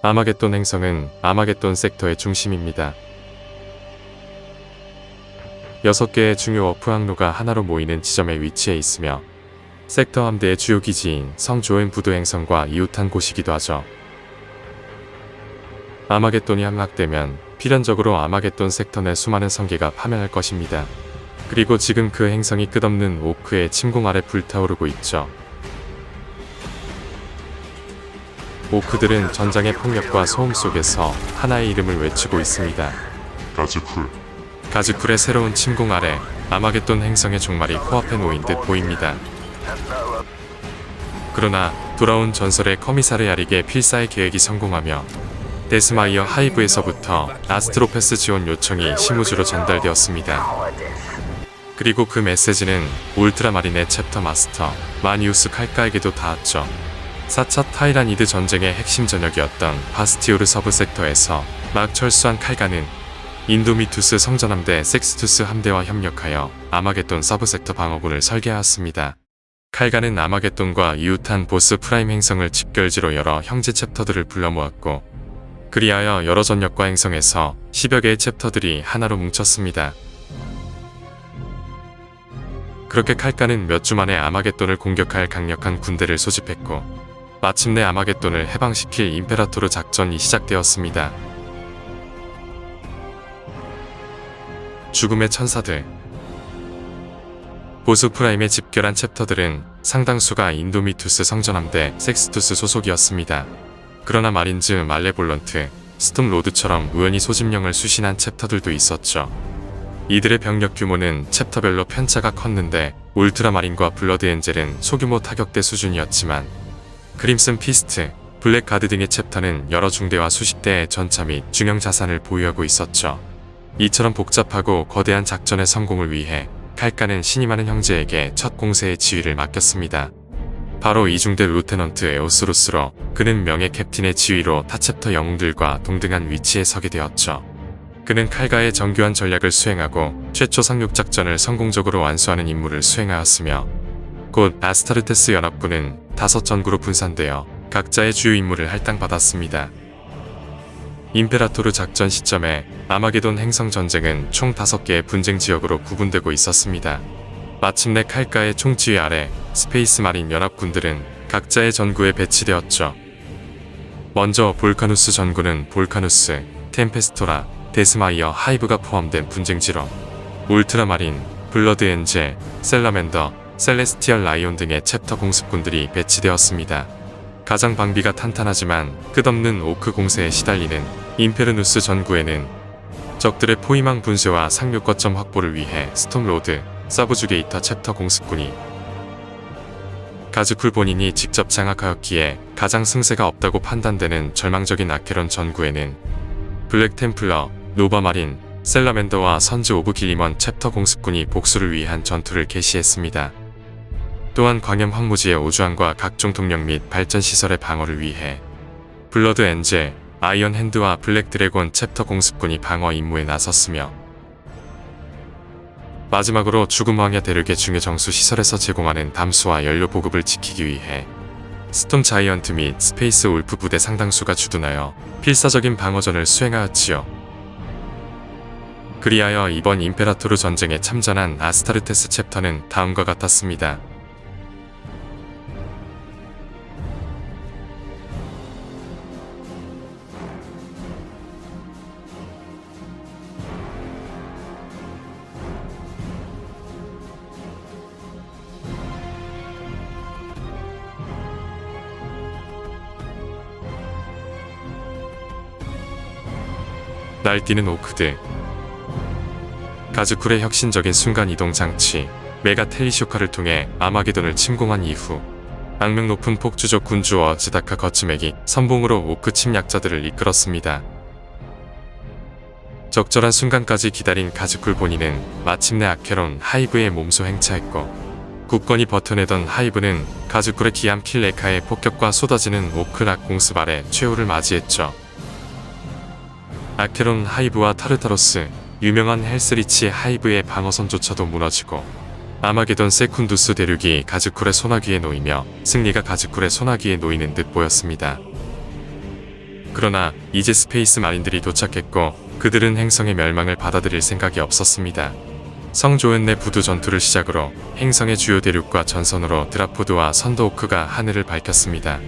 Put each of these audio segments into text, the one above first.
아마겟돈 행성은 아마겟돈 섹터의 중심입니다. 6개의 중요 워프 항로가 하나로 모이는 지점에 위치해 있으며 섹터 함대의 주요 기지인 성 조엔 부두 행성과 이웃한 곳이기도 하죠. 아마겟돈이 함락되면 필연적으로 아마겟돈 섹터 내 수많은 성계가 파멸할 것입니다. 그리고 지금 그 행성이 끝없는 오크의 침공 아래 불타오르고 있죠. 오크들은 전장의 폭력과 소음 속에서 하나의 이름을 외치고 있습니다. 가즈쿨의 새로운 침공 아래 아마겟돈 행성의 종말이 코앞에 놓인 듯 보입니다. 그러나 돌아온 전설의 커미사르 야릭의 필사의 계획이 성공하며 데스마이어 하이브에서부터 아스트로패스 지원 요청이 시무주로 전달되었습니다. 그리고 그 메시지는 울트라마린의 챕터 마스터 마니우스 칼카에게도 닿았죠. 4차 타이라니드 전쟁의 핵심 전역이었던 바스티오르 서부 섹터에서 막 철수한 칼가는 인도미투스 성전함대 섹스투스 함대와 협력하여 아마겟돈 서브 섹터 방어군을 설계하였습니다. 칼가는 아마겟돈과 이웃한 보스 프라임 행성을 집결지로 여러 형제 챕터들을 불러 모았고 그리하여 여러 전역과 행성에서 10여 개의 챕터들이 하나로 뭉쳤습니다. 그렇게 칼가는 몇 주 만에 아마겟돈을 공격할 강력한 군대를 소집했고 마침내 아마겟돈을 해방시킬 임페라토르 작전이 시작되었습니다. 죽음의 천사들. 보스 프라임에 집결한 챕터들은 상당수가 인도미투스 성전함대 섹스투스 소속이었습니다. 그러나 마린즈, 말레볼런트, 스톰로드처럼 우연히 소집령을 수신한 챕터들도 있었죠. 이들의 병력 규모는 챕터별로 편차가 컸는데 울트라마린과 블러드 엔젤은 소규모 타격대 수준이었지만 크림슨 피스트, 블랙가드 등의 챕터는 여러 중대와 수십 대의 전차 및 중형 자산을 보유하고 있었죠. 이처럼 복잡하고 거대한 작전의 성공을 위해 칼가는 신임하는 형제에게 첫 공세의 지휘를 맡겼습니다. 바로 이중대 루테넌트 에오스루스로 그는 명예 캡틴의 지휘로 타 챕터 영웅들과 동등한 위치에 서게 되었죠. 그는 칼가의 정교한 전략을 수행하고 최초 상륙작전을 성공적으로 완수하는 임무를 수행하였으며 곧 아스타르테스 연합군은 5전구로 분산되어 각자의 주요 임무를 할당받았습니다. 임페라토르 작전 시점에 아마게돈 행성 전쟁은 총 5개의 분쟁 지역으로 구분되고 있었습니다. 마침내 칼가의 총지휘 아래 스페이스 마린 연합군들은 각자의 전구에 배치되었죠. 먼저 볼카누스 전구는 볼카누스, 템페스토라, 데스마이어 하이브가 포함된 분쟁지로 울트라마린, 블러드 엔젤, 셀라멘더, 셀레스티얼 라이온 등의 챕터 공습군들이 배치되었습니다. 가장 방비가 탄탄하지만 끝없는 오크 공세에 시달리는 임페르누스 전구에는 적들의 포위망 분쇄와 상륙 거점 확보를 위해 스톰로드, 서브주게이터 챕터 공습군이 가즈쿨 본인이 직접 장악하였기에 가장 승세가 없다고 판단되는 절망적인 아케론 전구에는 블랙 템플러, 노바마린, 셀라멘더와 선즈 오브 길리먼 챕터 공습군이 복수를 위한 전투를 개시했습니다. 또한 광염 황무지의 오주환과 각종 동력 및 발전시설의 방어를 위해 블러드 엔젤, 아이언 핸드와 블랙 드래곤 챕터 공습군이 방어 임무에 나섰으며 마지막으로 죽음 왕야 대륙의 중요 정수 시설에서 제공하는 담수와 연료 보급을 지키기 위해 스톰 자이언트 및 스페이스 울프 부대 상당수가 주둔하여 필사적인 방어전을 수행하였지요. 그리하여 이번 임페라토르 전쟁에 참전한 아스타르테스 챕터는 다음과 같았습니다. 날뛰는 오크들. 가즈쿨의 혁신적인 순간이동 장치 메가 텔리쇼카를 통해 아마게돈을 침공한 이후 악명 높은 폭주족 군주 어즈다카 거츠맥이 선봉으로 오크 침략자들을 이끌었습니다. 적절한 순간까지 기다린 가즈쿨 본인은 마침내 아케론 하이브의 몸소 행차했고 굳건히 버텨내던 하이브는 가즈쿨의 기암 킬레카의 폭격과 쏟아지는 오크락 공습 아래 최후를 맞이했죠. 아케론 하이브와 타르타로스, 유명한 헬스리치 하이브의 방어선조차도 무너지고 아마게돈 세쿤두스 대륙이 가즈쿨의 소나기에 놓이며 승리가 가즈쿨의 소나기에 놓이는 듯 보였습니다. 그러나 이제 스페이스 마린들이 도착했고 그들은 행성의 멸망을 받아들일 생각이 없었습니다. 성조연 내 부두 전투를 시작으로 행성의 주요 대륙과 전선으로 드라포드와 선더호크가 하늘을 밝혔습니다.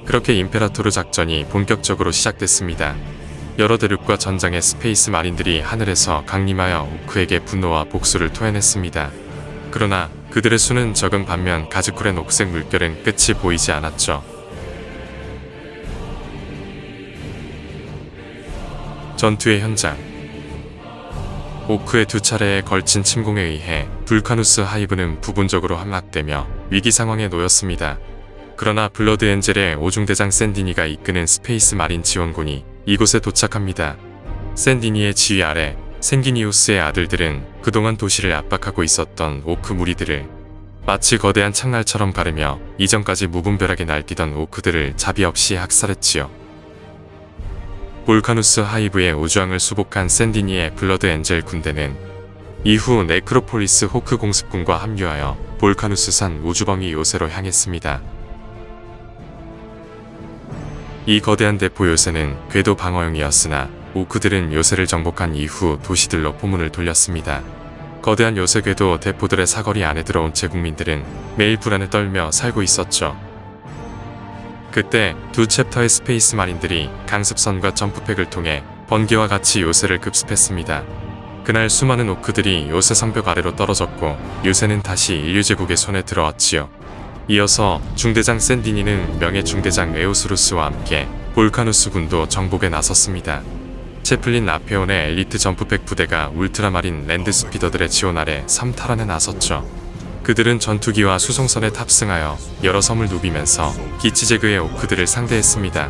그렇게 임페라토르 작전이 본격적으로 시작됐습니다. 여러 대륙과 전장의 스페이스 마린들이 하늘에서 강림하여 오크에게 분노와 복수를 토해냈습니다. 그러나 그들의 수는 적은 반면 가즈쿨의 녹색 물결은 끝이 보이지 않았죠. 전투의 현장. 오크의 두 차례에 걸친 침공에 의해 불카누스 하이브는 부분적으로 함락되며 위기 상황에 놓였습니다. 그러나 블러드 엔젤의 오중대장 샌디니가 이끄는 스페이스 마린 지원군이 이곳에 도착합니다. 샌디니의 지휘 아래 생기니우스의 아들들은 그동안 도시를 압박하고 있었던 오크 무리들을 마치 거대한 창날처럼 가르며 이전까지 무분별하게 날뛰던 오크들을 자비 없이 학살했지요. 볼카누스 하이브의 우주왕을 수복한 샌디니의 블러드 엔젤 군대는 이후 네크로폴리스 호크 공습군과 합류하여 볼카누스산 우주벙이 요새로 향했습니다. 이 거대한 대포 요새는 궤도 방어용이었으나 오크들은 요새를 정복한 이후 도시들로 포문을 돌렸습니다. 거대한 요새 궤도 대포들의 사거리 안에 들어온 제국민들은 매일 불안에 떨며 살고 있었죠. 그때 두 챕터의 스페이스 마린들이 강습선과 점프팩을 통해 번개와 같이 요새를 급습했습니다. 그날 수많은 오크들이 요새 성벽 아래로 떨어졌고 요새는 다시 인류제국의 손에 들어왔지요. 이어서 중대장 샌디니는 명예 중대장 에오스루스와 함께 볼카누스 군도 정복에 나섰습니다. 채플린 라페온의 엘리트 점프팩 부대가 울트라마린 랜드스피더들의 지원 아래 섬탈환에 나섰죠. 그들은 전투기와 수송선에 탑승하여 여러 섬을 누비면서 기치제그의 오크들을 상대했습니다.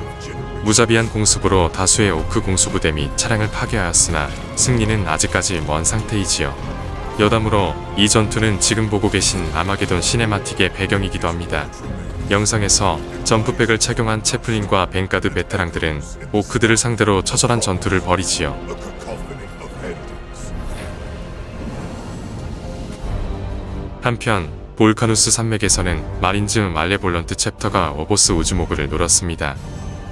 무자비한 공습으로 다수의 오크 공수부대 및 차량을 파괴하였으나 승리는 아직까지 먼 상태이지요. 여담으로 이 전투는 지금 보고 계신 아마게돈 시네마틱의 배경이기도 합니다. 영상에서 점프백을 착용한 채플린과 벵가드 베테랑들은 오크들을 상대로 처절한 전투를 벌이지요. 한편 볼카누스 산맥에서는 마린즈 말레볼런트 챕터가 오보스 우주모그를 노렸습니다.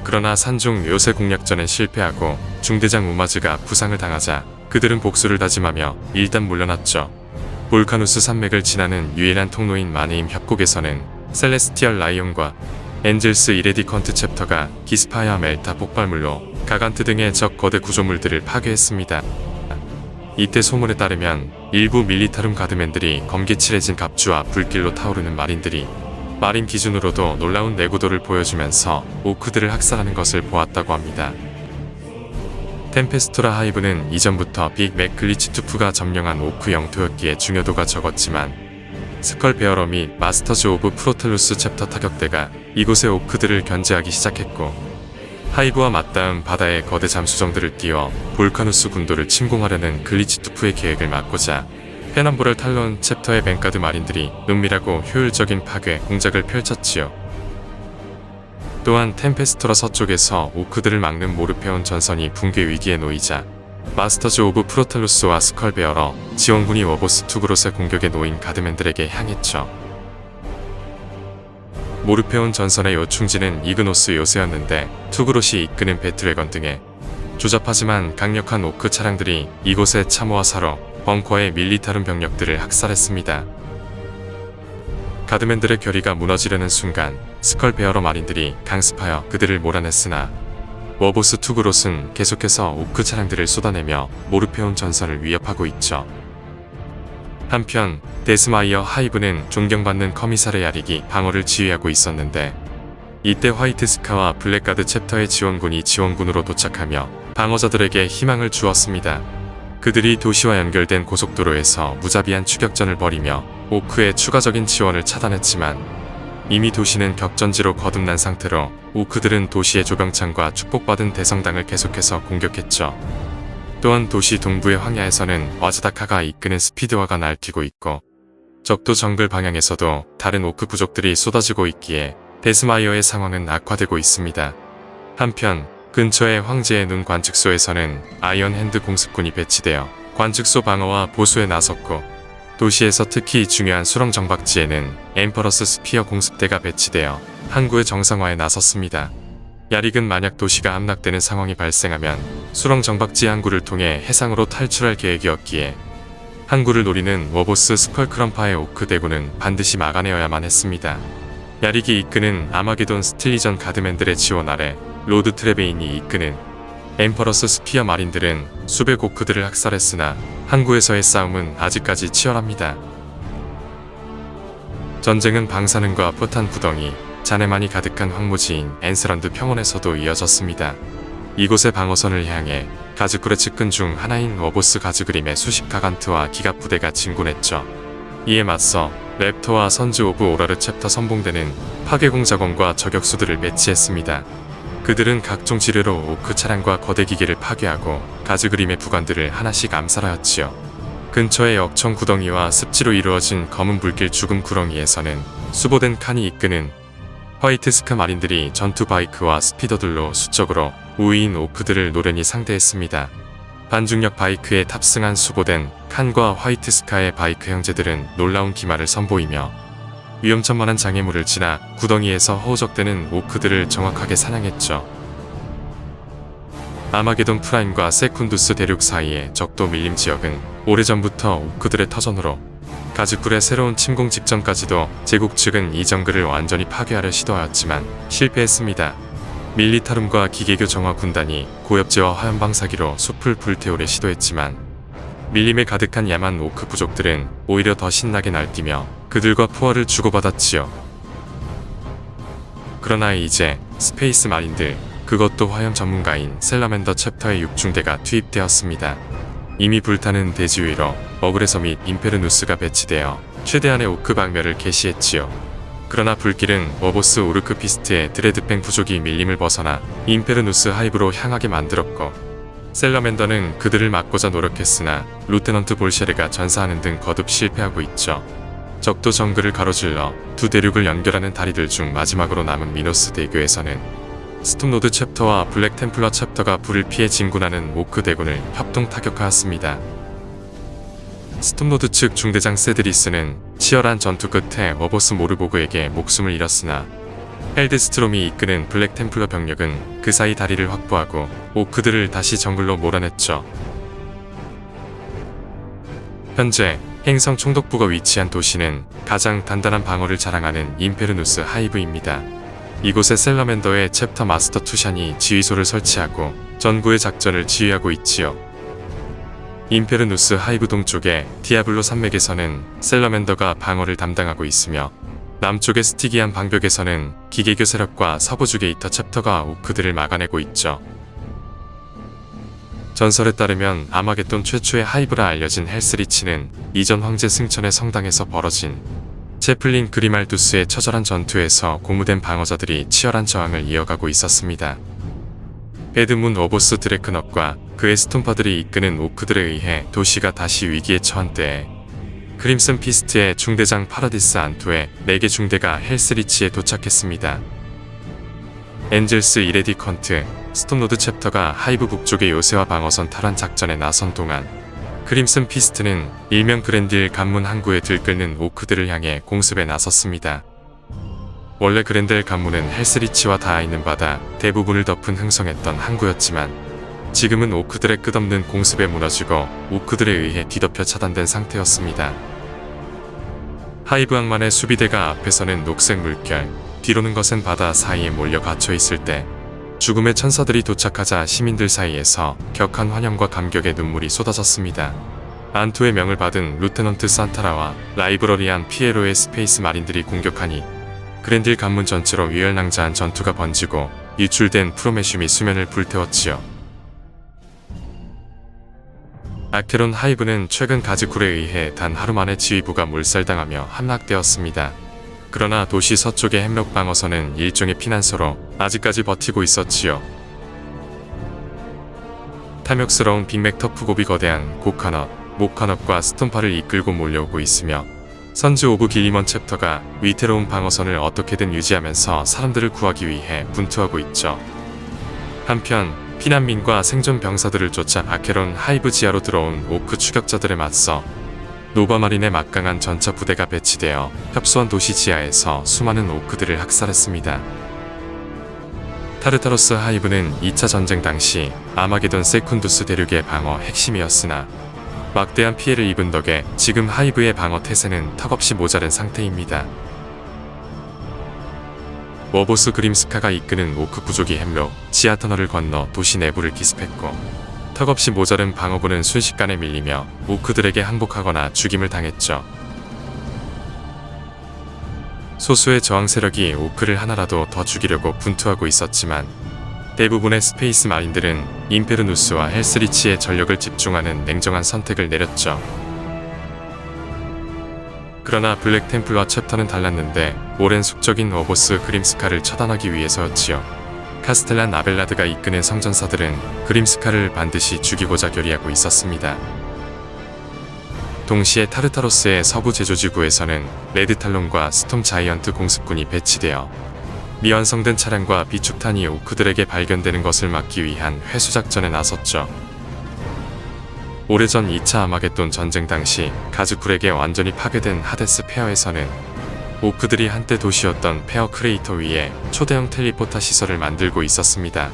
그러나 산중 요새 공략전은 실패하고 중대장 우마즈가 부상을 당하자 그들은 복수를 다짐하며 일단 물러났죠. 볼카누스 산맥을 지나는 유일한 통로인 마네임 협곡에서는 셀레스티얼 라이온과 엔젤스 이레디컨트 챕터가 기스파야 멜타 폭발물로 가간트 등의 적 거대 구조물들을 파괴했습니다. 이때 소문에 따르면 일부 밀리타룸 가드맨들이 검게칠해진 갑주와 불길로 타오르는 마린들이 마린 기준으로도 놀라운 내구도를 보여주면서 오크들을 학살하는 것을 보았다고 합니다. 템페스토라 하이브는 이전부터 빅 맥 글리치 투프가 점령한 오크 영토였기에 중요도가 적었지만 스컬 베어러 및 마스터즈 오브 프로텔루스 챕터 타격대가 이곳의 오크들을 견제하기 시작했고 하이브와 맞닿은 바다의 거대 잠수정들을 띄워 볼카누스 군도를 침공하려는 글리치 투프의 계획을 막고자 페넘브럴 탈론 챕터의 벵가드 마린들이 은밀하고 효율적인 파괴 공작을 펼쳤지요. 또한 템페스토라 서쪽에서 오크들을 막는 모르페온 전선이 붕괴 위기에 놓이자 마스터즈 오브 프로텔루스와 스컬베어러 지원군이 워보스 투그롯의 공격에 놓인 가드맨들에게 향했죠. 모르페온 전선의 요충지는 이그노스 요새였는데 투그롯이 이끄는 배트레건 등의 조잡하지만 강력한 오크 차량들이 이곳에 참호와 사로 벙커의 밀리타룸 병력들을 학살했습니다. 가드맨들의 결의가 무너지려는 순간 스컬베어러 마린들이 강습하여 그들을 몰아냈으나 워보스 투그롯은 계속해서 오크 차량들을 쏟아내며 모르페온 전선을 위협하고 있죠. 한편 데스마이어 하이브는 존경받는 커미사르 야릭이 방어를 지휘하고 있었는데 이때 화이트 스카와 블랙가드 챕터의 지원군이 지원군으로 도착하며 방어자들에게 희망을 주었습니다. 그들이 도시와 연결된 고속도로에서 무자비한 추격전을 벌이며 오크의 추가적인 지원을 차단했지만 이미 도시는 격전지로 거듭난 상태로 오크들은 도시의 조병창과 축복받은 대성당을 계속해서 공격했죠. 또한 도시 동부의 황야에서는 와즈다카가 이끄는 스피드화가 날뛰고 있고 적도 정글 방향에서도 다른 오크 부족들이 쏟아지고 있기에 데스마이어의 상황은 악화되고 있습니다. 한편 근처의 황제의 눈 관측소에서는 아이언핸드 공습군이 배치되어 관측소 방어와 보수에 나섰고 도시에서 특히 중요한 수렁 정박지에는 엠퍼러스 스피어 공습대가 배치되어 항구의 정상화에 나섰습니다. 야릭은 만약 도시가 함락되는 상황이 발생하면 수렁 정박지 항구를 통해 해상으로 탈출할 계획이었기에 항구를 노리는 워보스 스컬크럼파의 오크 대군은 반드시 막아내어야만 했습니다. 야릭이 이끄는 아마게돈 스틸리전 가드맨들의 지원 아래 로드 트레베인이 이끄는 엠퍼러스 스피어 마린들은 수백 오크들을 학살했으나 항구에서의 싸움은 아직까지 치열합니다. 전쟁은 방사능과 포탄 구덩이, 잔해만이 가득한 황무지인 앤스란드 평원에서도 이어졌습니다. 이곳의 방어선을 향해 가즈굴의 측근 중 하나인 워보스 가즈그림의 수십 가간트와 기갑 부대가 진군했죠. 이에 맞서 랩터와 선즈 오브 오라르 챕터 선봉대는 파괴공 자원과 저격수들을 배치했습니다. 그들은 각종 지뢰로 오크 차량과 거대 기계를 파괴하고 가즈그림의 부관들을 하나씩 암살하였지요. 근처의 역청 구덩이와 습지로 이루어진 검은 불길 죽음 구렁이에서는 수보된 칸이 이끄는 화이트 스카 마린들이 전투 바이크와 스피더들로 수적으로 우위인 오크들을 노련히 상대했습니다. 반중력 바이크에 탑승한 수보된 칸과 화이트 스카의 바이크 형제들은 놀라운 기마를 선보이며 위험천만한 장애물을 지나 구덩이에서 허우적대는 오크들을 정확하게 사냥했죠. 아마게돈 프라임과 세쿤두스 대륙 사이의 적도 밀림 지역은 오래전부터 오크들의 터전으로 가즈굴의 새로운 침공 직전까지도 제국 측은 이 정글을 완전히 파괴하려 시도하였지만 실패했습니다. 밀리타룸과 기계교 정화 군단이 고엽제와 화염방사기로 숲을 불태우려 시도했지만 밀림에 가득한 야만 오크 부족들은 오히려 더 신나게 날뛰며 그들과 포화를 주고받았지요. 그러나 이제 스페이스 마린들, 그것도 화염 전문가인 셀러맨더 챕터의 6중대가 투입되었습니다. 이미 불타는 대지 위로 어그레서 및 임페르누스가 배치되어 최대한의 오크 방멸을 개시했지요. 그러나 불길은 워보스 우르크피스트의 드레드팽 부족이 밀림을 벗어나 임페르누스 하이브로 향하게 만들었고, 셀러맨더는 그들을 막고자 노력했으나 루테넌트 볼셰르가 전사하는 등 거듭 실패하고 있죠. 적도 정글을 가로질러 두 대륙을 연결하는 다리들 중 마지막으로 남은 미노스 대교에서는 스톰로드 챕터와 블랙 템플러 챕터가 불을 피해 진군하는 오크 대군을 협동 타격하였습니다. 스톰로드 측 중대장 세드리스는 치열한 전투 끝에 워보스 모르보그에게 목숨을 잃었으나 헬드스트롬이 이끄는 블랙 템플러 병력은 그 사이 다리를 확보하고 오크들을 다시 정글로 몰아냈죠. 현재 행성 총독부가 위치한 도시는 가장 단단한 방어를 자랑하는 임페르누스 하이브입니다. 이곳에 셀러맨더의 챕터 마스터 투샨이 지휘소를 설치하고 전구의 작전을 지휘하고 있지요. 임페르누스 하이브 동쪽의 디아블로 산맥에서는 셀러맨더가 방어를 담당하고 있으며 남쪽의 스티기안 방벽에서는 기계교 세력과 서부주 게이터 챕터가 오크들을 막아내고 있죠. 전설에 따르면 아마겟돈 최초의 하이브라 알려진 헬스리치는 이전 황제 승천의 성당에서 벌어진 제플린 그리말두스의 처절한 전투에서 고무된 방어자들이 치열한 저항을 이어가고 있었습니다. 에드문 워보스 드레크넛과 그의 스톰파들이 이끄는 오크들에 의해 도시가 다시 위기에 처한 때에 크림슨 피스트의 중대장 파라디스 안토의 4개 중대가 헬스리치에 도착했습니다. 엔젤스 이레디컨트, 스톰로드 챕터가 하이브 북쪽의 요새화 방어선 탈환 작전에 나선 동안 크림슨 피스트는 일명 그랜딜 관문 항구에 들끓는 오크들을 향해 공습에 나섰습니다. 원래 그랜델 관문은 헬스리치와 닿아있는 바다 대부분을 덮은 흥성했던 항구였지만 지금은 오크들의 끝없는 공습에 무너지고 오크들에 의해 뒤덮여 차단된 상태였습니다. 하이브 항만의 수비대가 앞에서는 녹색 물결, 뒤로는 거센 바다 사이에 몰려 갇혀있을 때 죽음의 천사들이 도착하자 시민들 사이에서 격한 환영과 감격의 눈물이 쏟아졌습니다. 안토의 명을 받은 루테넌트 산타라와 라이브러리안 피에로의 스페이스 마린들이 공격하니 그랜딜 관문 전체로 위열낭자한 전투가 번지고 유출된 프로메슘이 수면을 불태웠지요. 아케론 하이브는 최근 가즈굴에 의해 단 하루 만에 지휘부가 몰살당하며 함락되었습니다. 그러나 도시 서쪽의 햄록 방어선은 일종의 피난소로 아직까지 버티고 있었지요. 탐욕스러운 빅맥 터프곱이 거대한 고카넛, 모카넛과 스톰파를 이끌고 몰려오고 있으며 선즈 오브 길리먼 챕터가 위태로운 방어선을 어떻게든 유지하면서 사람들을 구하기 위해 분투하고 있죠. 한편 피난민과 생존 병사들을 쫓아 아케론 하이브 지하로 들어온 오크 추격자들에 맞서 노바마린의 막강한 전차 부대가 배치되어 협소한 도시 지하에서 수많은 오크들을 학살했습니다. 타르타로스 하이브는 2차 전쟁 당시 아마게돈 세쿤두스 대륙의 방어 핵심이었으나 막대한 피해를 입은 덕에 지금 하이브의 방어 태세는 턱없이 모자른 상태입니다. 워보스 그림스카가 이끄는 오크 부족이 햄록 지하 터널을 건너 도시 내부를 기습했고 턱없이 모자른 방어부는 순식간에 밀리며 오크들에게 항복하거나 죽임을 당했죠. 소수의 저항 세력이 오크를 하나라도 더 죽이려고 분투하고 있었지만 대부분의 스페이스 마린들은 임페르누스와 헬스리치의 전력을 집중하는 냉정한 선택을 내렸죠. 그러나 블랙 템플과 챕터는 달랐는데 오랜 숙적인 워보스 그림스카를 처단하기 위해서였지요. 카스텔란 아벨라드가 이끄는 성전사들은 그림스카를 반드시 죽이고자 결의하고 있었습니다. 동시에 타르타로스의 서부 제조지구에서는 레드탈론과 스톰 자이언트 공습군이 배치되어 미완성된 차량과 비축탄이 오크들에게 발견되는 것을 막기 위한 회수작전에 나섰죠. 오래전 2차 아마겟돈 전쟁 당시 가즈쿨에게 완전히 파괴된 하데스 페어에서는 오크들이 한때 도시였던 페어 크레이터 위에 초대형 텔리포타 시설을 만들고 있었습니다.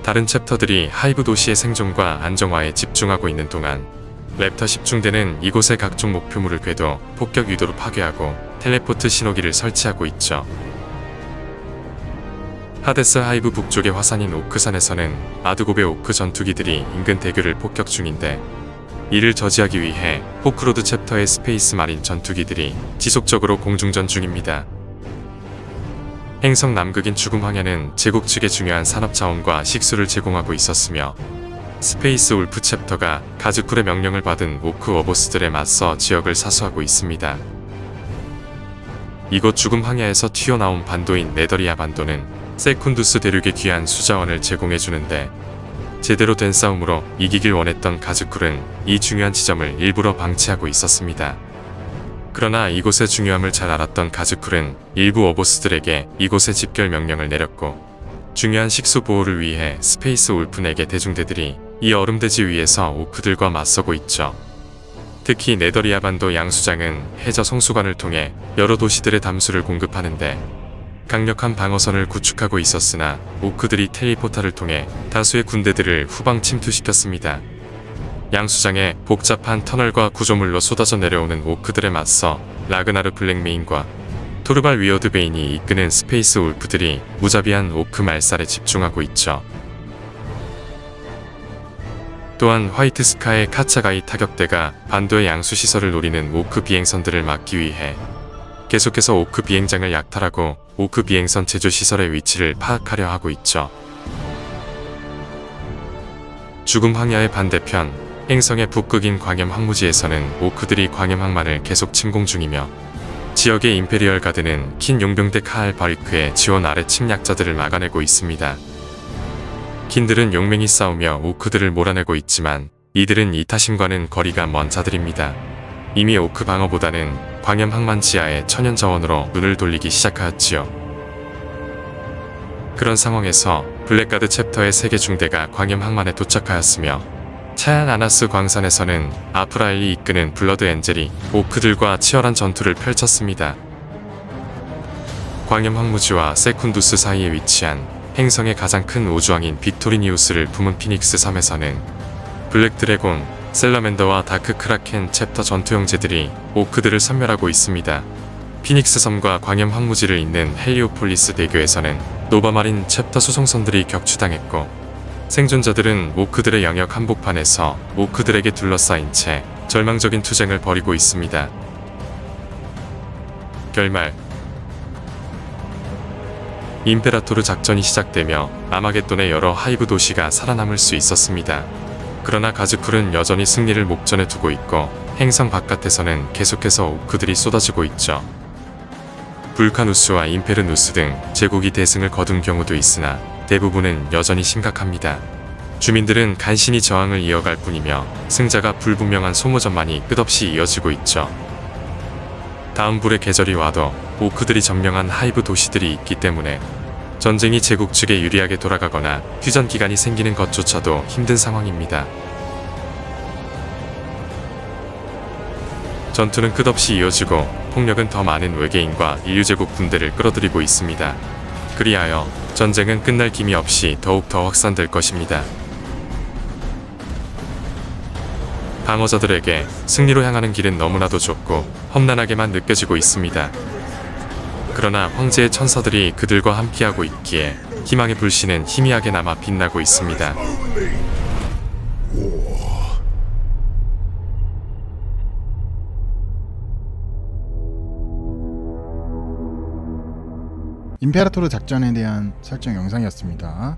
다른 챕터들이 하이브 도시의 생존과 안정화에 집중하고 있는 동안 랩터 10중대는 이곳의 각종 목표물을 궤도 폭격 유도로 파괴하고 텔레포트 신호기를 설치하고 있죠. 하데스 하이브 북쪽의 화산인 오크산에서는 아드고베 오크 전투기들이 인근 대교를 폭격 중인데 이를 저지하기 위해 호크로드 챕터의 스페이스 마린 전투기들이 지속적으로 공중전 중입니다. 행성 남극인 죽음 황야는 제국 측의 중요한 산업자원과 식수를 제공하고 있었으며 스페이스 울프 챕터가 가즈쿨의 명령을 받은 오크 워보스들에 맞서 지역을 사수하고 있습니다. 이곳 죽음 황야에서 튀어나온 반도인 네더리아 반도는 세쿤두스 대륙의 귀한 수자원을 제공해주는데 제대로 된 싸움으로 이기길 원했던 가즈쿨은 이 중요한 지점을 일부러 방치하고 있었습니다. 그러나 이곳의 중요함을 잘 알았던 가즈쿨은 일부 워보스들에게 이곳에 집결 명령을 내렸고 중요한 식수 보호를 위해 스페이스 울프에게 대중대들이 이 얼음대지 위에서 오크들과 맞서고 있죠. 특히 네더리아 반도 양수장은 해저 송수관을 통해 여러 도시들의 담수를 공급하는데 강력한 방어선을 구축하고 있었으나 오크들이 텔리포타를 통해 다수의 군대들을 후방 침투시켰습니다. 양수장에 복잡한 터널과 구조물로 쏟아져 내려오는 오크들에 맞서 라그나르 블랙메인과 토르발 위어드베인이 이끄는 스페이스 울프들이 무자비한 오크 말살에 집중하고 있죠. 또한 화이트스카의 카차가이 타격대가 반도의 양수시설을 노리는 오크 비행선들을 막기 위해 계속해서 오크 비행장을 약탈하고 오크 비행선 제조시설의 위치를 파악하려 하고 있죠. 죽음 황야의 반대편 행성의 북극인 광염 황무지에서는 오크들이 광염 항만을 계속 침공 중이며 지역의 임페리얼 가드는 킨 용병대 카알 바리크의 지원 아래 침략자들을 막아내고 있습니다. 킨들은 용맹히 싸우며 오크들을 몰아내고 있지만 이들은 이타심과는 거리가 먼 자들입니다. 이미 오크 방어보다는 광염 항만 지하의 천연 자원으로 눈을 돌리기 시작하였지요. 그런 상황에서 블랙가드 챕터의 3개 중대가 광염 항만에 도착하였으며 차양 아나스 광산에서는 아프라엘이 이끄는 블러드 엔젤이 오크들과 치열한 전투를 펼쳤습니다. 광염 황무지와 세쿤두스 사이에 위치한 행성의 가장 큰 우주왕인 빅토리니우스를 품은 피닉스 섬에서는 블랙 드래곤, 셀러맨더와 다크 크라켄 챕터 전투 형제들이 오크들을 섬멸하고 있습니다. 피닉스 섬과 광염 황무지를 잇는 헬리오폴리스 대교에서는 노바마린 챕터 수송선들이 격추당했고 생존자들은 오크들의 영역 한복판에서 오크들에게 둘러싸인 채 절망적인 투쟁을 벌이고 있습니다. 결말 임페라토르 작전이 시작되며 아마겟돈의 여러 하이브 도시가 살아남을 수 있었습니다. 그러나 가즈쿨은 여전히 승리를 목전에 두고 있고 행성 바깥에서는 계속해서 오크들이 쏟아지고 있죠. 불카누스와 임페르누스 등 제국이 대승을 거둔 경우도 있으나 대부분은 여전히 심각합니다. 주민들은 간신히 저항을 이어갈 뿐이며 승자가 불분명한 소모전만이 끝없이 이어지고 있죠. 다음 불의 계절이 와도 오크들이 점령한 하이브 도시들이 있기 때문에 전쟁이 제국 측에 유리하게 돌아가거나 휴전 기간이 생기는 것조차도 힘든 상황입니다. 전투는 끝없이 이어지고 폭력은 더 많은 외계인과 인류제국 군대를 끌어들이고 있습니다. 그리하여 전쟁은 끝날 기미 없이 더욱 더 확산될 것입니다. 방어자들에게 승리로 향하는 길은 너무나도 좁고 험난하게만 느껴지고 있습니다. 그러나 황제의 천사들이 그들과 함께하고 있기에 희망의 불씨는 희미하게 남아 빛나고 있습니다. 임페라토르 작전에 대한 설정 영상이었습니다.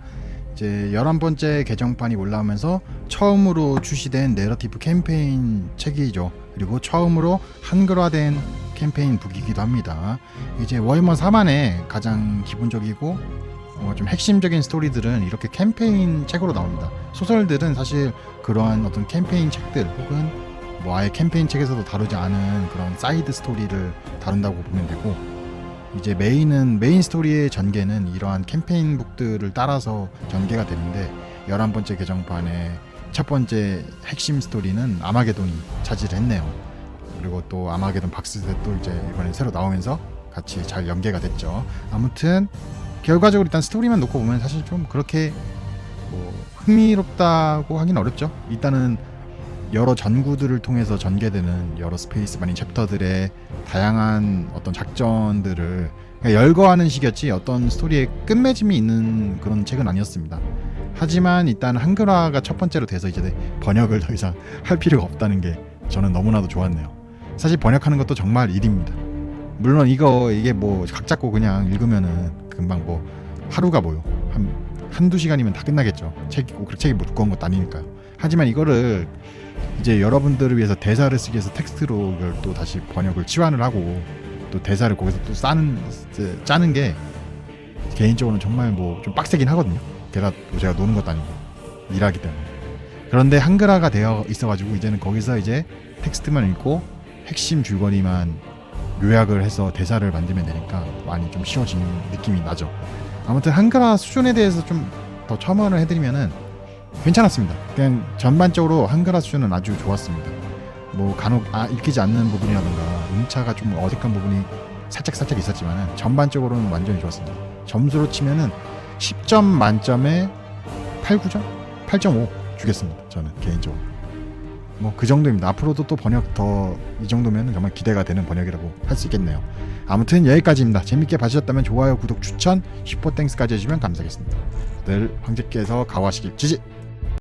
이제 11번째 개정판이 올라오면서 처음으로 출시된 내러티브 캠페인 책이죠. 그리고 처음으로 한글화된 캠페인 북이기도 합니다. 이제 워해머 4만의 가장 기본적이고 좀 핵심적인 스토리들은 이렇게 캠페인 책으로 나옵니다. 소설들은 사실 그러한 어떤 캠페인 책들 혹은 아예 캠페인 책에서도 다루지 않은 그런 사이드 스토리를 다룬다고 보면 되고, 이제 메인 스토리의 전개는 이러한 캠페인 북들을 따라서 전개가 되는데, 11번째 개정판의 첫 번째 핵심 스토리는 아마게돈이 차지를 했네요. 그리고 또 아마게돈 박스셋도 이제 이번에 새로 나오면서 같이 잘 연계가 됐죠. 아무튼 결과적으로 일단 스토리만 놓고 보면 사실 좀 그렇게 흥미롭다고 하긴 어렵죠. 일단은 여러 전구들을 통해서 전개되는 여러 스페이스 마린 챕터들의 다양한 어떤 작전들을 열거하는 식이었지 어떤 스토리에 끝맺음이 있는 그런 책은 아니었습니다. 하지만 일단 한글화가 첫 번째로 돼서 이제 번역을 더 이상 할 필요가 없다는 게 저는 너무나도 좋았네요. 사실 번역하는 것도 정말 일입니다. 물론 이게 각 잡고 그냥 읽으면은 금방 하루가 한두 시간이면 다 끝나겠죠. 책이 두꺼운 것도 아니니까요. 하지만 이거를 이제 여러분들을 위해서 대사를 쓰기 위해서 텍스트로 이걸 또 다시 번역을 치환을 하고 또 대사를 거기서 또 짜는 게 개인적으로는 정말 좀 빡세긴 하거든요. 게다가 제가 노는 것도 아니고 일하기 때문에. 그런데 한글화가 되어 있어가지고 이제는 거기서 이제 텍스트만 읽고 핵심 줄거리만 요약을 해서 대사를 만들면 되니까 많이 좀 쉬워지는 느낌이 나죠. 아무튼 한글화 수준에 대해서 좀 더 첨언을 해드리면은 괜찮았습니다. 그냥 전반적으로 한글화 수준은 아주 좋았습니다. 간혹 읽히지 않는 부분이라든가 음차가 좀 어색한 부분이 살짝 있었지만은 전반적으로는 완전히 좋았습니다. 점수로 치면은 10점 만점에 8, 9점? 8.5 주겠습니다. 저는 개인적으로. 그 정도입니다. 앞으로도 또 번역 이 정도면 정말 기대가 되는 번역이라고 할 수 있겠네요. 아무튼 여기까지입니다. 재밌게 봐주셨다면 좋아요, 구독, 추천, 슈퍼땡스까지 해주시면 감사하겠습니다. 늘 황제께서 가호하시길. 지지!